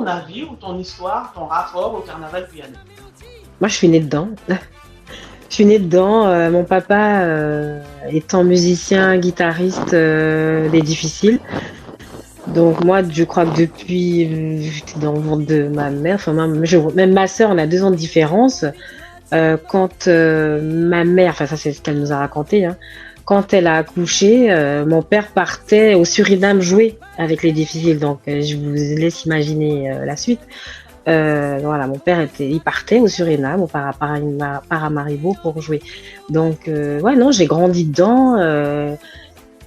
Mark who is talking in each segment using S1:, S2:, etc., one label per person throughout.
S1: ton avis ou ton histoire, ton rapport au carnaval guyanais?
S2: Moi, je suis née dedans. Je suis née dedans. Mon papa étant musicien, guitariste des difficiles. Donc moi, je crois que depuis, j'étais dans le ventre de ma mère, enfin même ma sœur, on a 2 ans de différence. Quand ma mère, enfin ça c'est ce qu'elle nous a raconté, hein, quand elle a accouché, mon père partait au Suriname jouer avec les difficiles. Donc je vous laisse imaginer la suite. Voilà, il partait au Suriname, au Paramaribo pour jouer. Donc ouais, non, j'ai grandi dedans.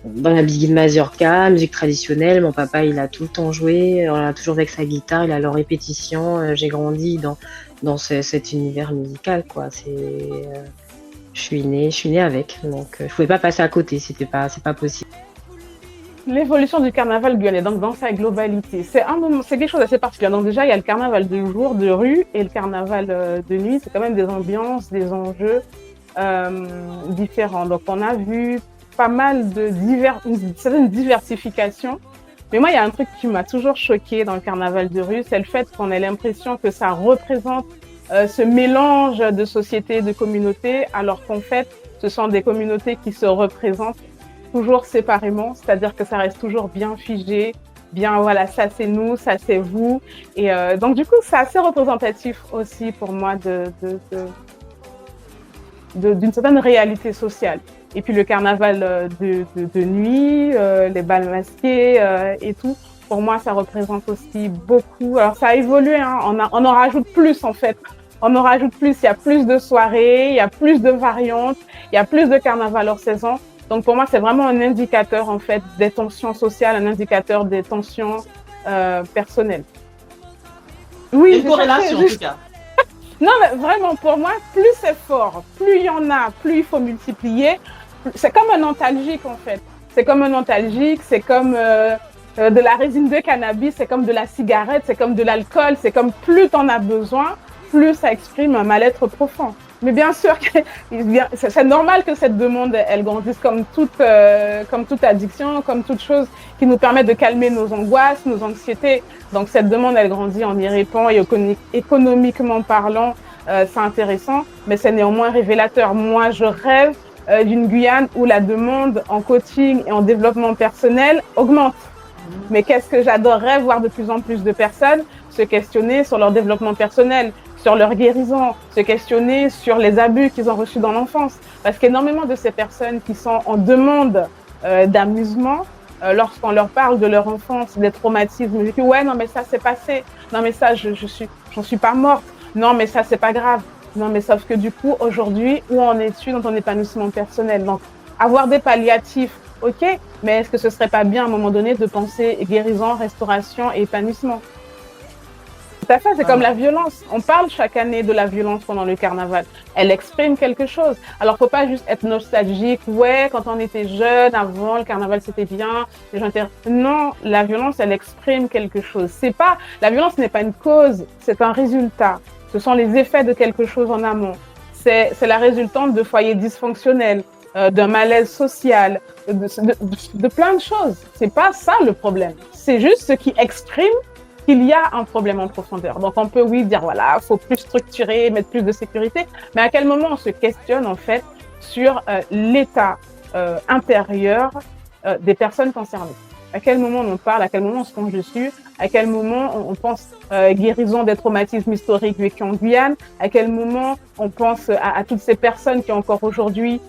S2: Dans la musique mazurka, musique traditionnelle, mon papa il a tout le temps joué, on a toujours avec sa guitare, il a leur répétition. J'ai grandi dans cet univers musical, quoi. Je suis née avec, donc je pouvais pas passer à côté, c'est pas possible.
S3: L'évolution du carnaval guyanais, donc dans sa globalité, c'est quelque chose d'assez particulier. Donc déjà, il y a le carnaval de jour, de rue, et le carnaval de nuit. C'est quand même des ambiances, des enjeux différents. Donc on a vu pas mal une certaine diversification. Mais moi, il y a un truc qui m'a toujours choqué dans le carnaval de rue, c'est le fait qu'on ait l'impression que ça représente ce mélange de sociétés, de communautés, alors qu'en fait, ce sont des communautés qui se représentent toujours séparément, c'est-à-dire que ça reste toujours bien figé, bien voilà, ça c'est nous, ça c'est vous. Et donc du coup, c'est assez représentatif aussi pour moi d'une certaine réalité sociale. Et puis le carnaval de nuit, les bals masqués et tout, pour moi, ça représente aussi beaucoup. Alors ça a évolué, hein, on en rajoute plus en fait. On en rajoute plus, il y a plus de soirées, il y a plus de variantes, il y a plus de carnaval hors saison. Donc pour moi, c'est vraiment un indicateur en fait des tensions sociales, un indicateur des tensions personnelles.
S1: Oui, une corrélation en tout cas.
S3: Non, mais vraiment, pour moi, plus c'est fort, plus il y en a, plus il faut multiplier. C'est comme un antalgique en fait. C'est comme un antalgique, c'est comme de la résine de cannabis, c'est comme de la cigarette, c'est comme de l'alcool, c'est comme plus t'en as besoin, plus ça exprime un mal-être profond. Mais bien sûr, c'est normal que cette demande, elle grandisse comme toute addiction, comme toute chose qui nous permet de calmer nos angoisses, nos anxiétés. Donc cette demande, elle grandit, on y répond et économiquement parlant, c'est intéressant, mais c'est néanmoins révélateur. Moi, je rêve d'une Guyane où la demande en coaching et en développement personnel augmente. Mais qu'est-ce que j'adorerais voir de plus en plus de personnes se questionner sur leur développement personnel, sur leur guérison, se questionner sur les abus qu'ils ont reçus dans l'enfance. Parce qu'énormément de ces personnes qui sont en demande d'amusement, lorsqu'on leur parle de leur enfance, des traumatismes, ils disent ouais, non, mais ça c'est passé. Non, mais ça, j'en suis pas morte. Non, mais ça, c'est pas grave. Non, mais sauf que du coup, aujourd'hui, où en es-tu dans ton épanouissement personnel? Donc, avoir des palliatifs, ok, mais est-ce que ce serait pas bien à un moment donné de penser guérison, restauration et épanouissement? Tout à fait, c'est comme la violence. On parle chaque année de la violence pendant le carnaval. Elle exprime quelque chose. Alors, faut pas juste être nostalgique. Ouais, quand on était jeune, avant, le carnaval, c'était bien. Les gens étaient... Non, la violence, elle exprime quelque chose. La violence n'est pas une cause, c'est un résultat. Ce sont les effets de quelque chose en amont. C'est la résultante de foyers dysfonctionnels, d'un malaise social, de plein de choses. C'est pas ça le problème. C'est juste ce qui exprime qu'il y a un problème en profondeur. Donc, on peut, oui, dire, voilà, faut plus structurer, mettre plus de sécurité, mais à quel moment on se questionne, en fait, sur l'état intérieur des personnes concernées? À quel moment on en parle? À quel moment on se penche dessus? À quel moment on pense guérison des traumatismes historiques vécus en Guyane? À quel moment on pense à toutes ces personnes qui encore aujourd'hui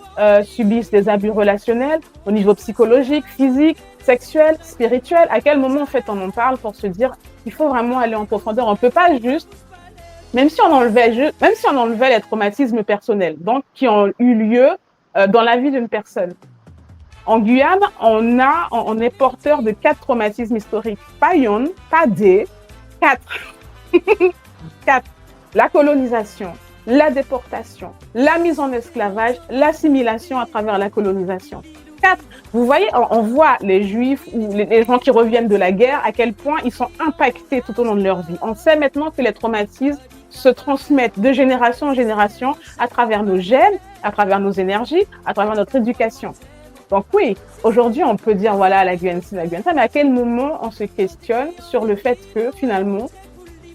S3: subissent des abus relationnels au niveau psychologique, physique, sexuel, spirituel? À quel moment en fait on en parle pour se dire il faut vraiment aller en profondeur? On peut pas juste, même si on enlevait les traumatismes personnels, donc qui ont eu lieu dans la vie d'une personne. En Guyane, on est porteur de 4 traumatismes historiques. Pas une, pas deux, 4. 4. La colonisation, la déportation, la mise en esclavage, l'assimilation à travers la colonisation. 4. Vous voyez, on voit les Juifs ou les gens qui reviennent de la guerre, à quel point ils sont impactés tout au long de leur vie. On sait maintenant que les traumatismes se transmettent de génération en génération à travers nos gènes, à travers nos énergies, à travers notre éducation. Donc oui, aujourd'hui, on peut dire, voilà, la Guyane, c'est la Guyane, mais à quel moment on se questionne sur le fait que, finalement,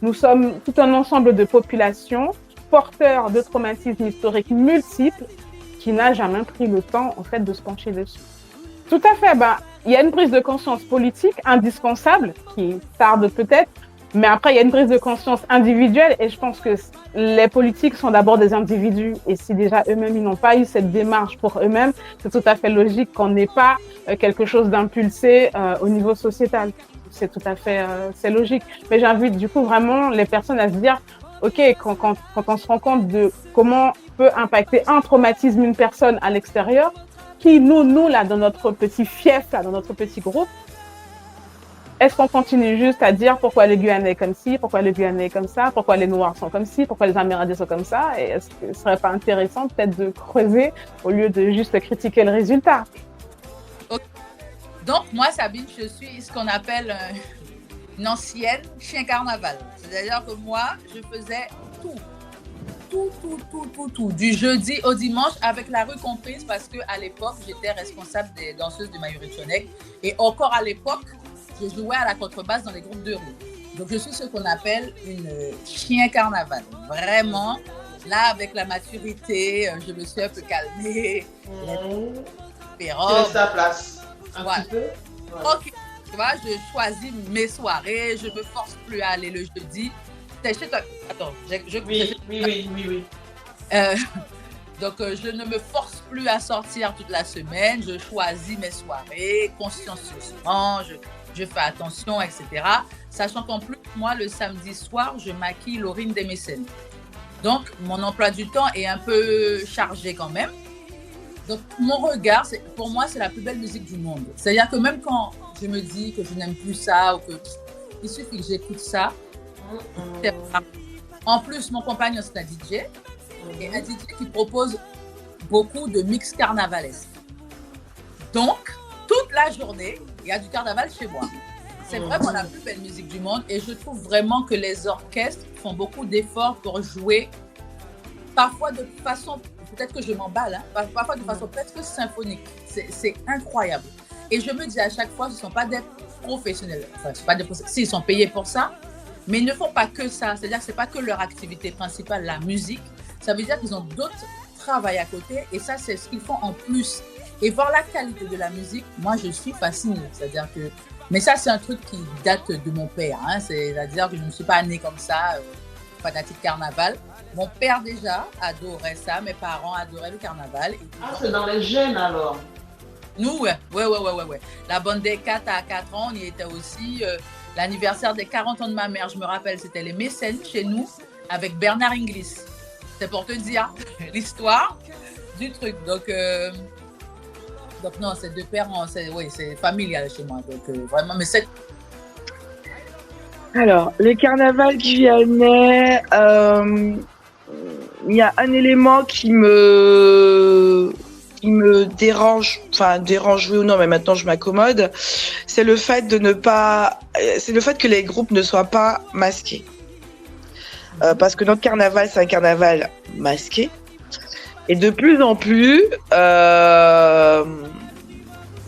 S3: Nous sommes tout un ensemble de populations porteurs de traumatismes historiques multiples qui n'a jamais pris le temps, en fait, de se pencher dessus. Tout à fait. Il y a une prise de conscience politique indispensable qui tarde peut-être, mais après, il y a une prise de conscience individuelle et je pense que les politiques sont d'abord des individus et si déjà eux-mêmes, ils n'ont pas eu cette démarche pour eux-mêmes, c'est tout à fait logique qu'on n'ait pas quelque chose d'impulsé au niveau sociétal. C'est tout à fait, c'est logique. Mais j'invite du coup vraiment les personnes à se dire, OK, quand on se rend compte de comment peut impacter un traumatisme une personne à l'extérieur, qui nous là, dans notre petit fief, là, dans notre petit groupe, est-ce qu'on continue juste à dire pourquoi les Guyanais est comme ci, pourquoi les Guyanais est comme ça, pourquoi les Noirs sont comme ci, pourquoi les Amérindiens sont comme ça, et est-ce que ce serait pas intéressant peut-être de creuser au lieu de juste critiquer le résultat?
S4: Okay. Donc moi, Sabine, je suis ce qu'on appelle une ancienne chien carnaval. C'est-à-dire que moi, je faisais tout, du jeudi au dimanche, avec la rue comprise, parce qu'à l'époque, j'étais responsable des danseuses de Mayuri-Chonek. Et encore à l'époque, je jouais à la contrebasse dans les groupes de rue. Donc, je suis ce qu'on appelle une chien carnaval. Vraiment, là, avec la maturité, je me suis un peu calmée.
S1: Tu laisses ta place un petit peu.
S4: Ouais. Ok, tu vois, je choisis mes soirées, je me force plus à aller le jeudi. Attends, oui. Donc, je ne me force plus à sortir toute la semaine. Je choisis mes soirées consciencieusement. Je fais attention, etc. Sachant qu'en plus, moi, le samedi soir, je maquille Laurine des Mécènes. Donc, mon emploi du temps est un peu chargé quand même. Donc, mon regard, pour moi, c'est la plus belle musique du monde. C'est-à-dire que même quand je me dis que je n'aime plus ça ou il suffit que j'écoute ça. En plus, mon compagnon, c'est un DJ. Et un DJ qui propose beaucoup de mix carnavalesques. Donc, toute la journée, il y a du carnaval chez moi. C'est vraiment la plus belle musique du monde. Et je trouve vraiment que les orchestres font beaucoup d'efforts pour jouer, parfois de façon, peut-être que je m'emballe, hein, parfois de façon presque symphonique. C'est incroyable. Et je me dis à chaque fois, ce ne sont pas des professionnels. Enfin, ils sont payés pour ça. Mais ils ne font pas que ça, c'est-à-dire que ce n'est pas que leur activité principale, la musique. Ça veut dire qu'ils ont d'autres travails à côté et ça, c'est ce qu'ils font en plus. Et voir la qualité de la musique, moi, je suis fascinée. C'est-à-dire que... Mais ça, c'est un truc qui date de mon père. Hein. C'est-à-dire que je ne suis pas née comme ça, fanatique carnaval. Mon père, déjà, adorait ça. Mes parents adoraient le carnaval.
S1: C'est dans les gènes, alors?
S4: Nous, ouais. La bande des 4 à 4 ans, on y était aussi... L'anniversaire des 40 ans de ma mère, je me rappelle, c'était les Mécènes chez nous avec Bernard Inglis. C'est pour te dire l'histoire du truc. Donc non, c'est deux parents, c'est familial chez moi. Donc vraiment, mais c'est...
S5: Alors, le carnaval guyanais, il y a un élément qui me dérange, oui ou non, mais maintenant je m'accommode, c'est le fait que les groupes ne soient pas masqués. Parce que notre carnaval, c'est un carnaval masqué. Et de plus en plus, il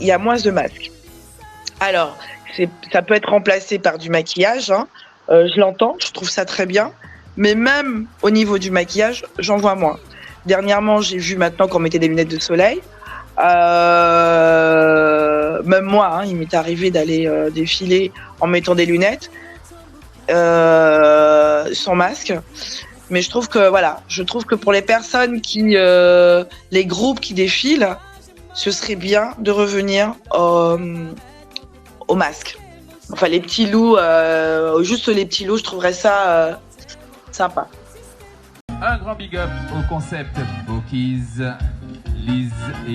S5: y a moins de masques. Alors, ça peut être remplacé par du maquillage, hein. Je l'entends, je trouve ça très bien. Mais même au niveau du maquillage, j'en vois moins. Dernièrement, j'ai vu maintenant qu'on mettait des lunettes de soleil. Même moi, hein, il m'est arrivé d'aller défiler en mettant des lunettes, sans masque. Mais je trouve que pour les personnes les groupes qui défilent, ce serait bien de revenir au masque. Enfin, les petits loups, juste les petits loups, je trouverais ça sympa.
S6: Un grand big up au concept Bockies, Lise et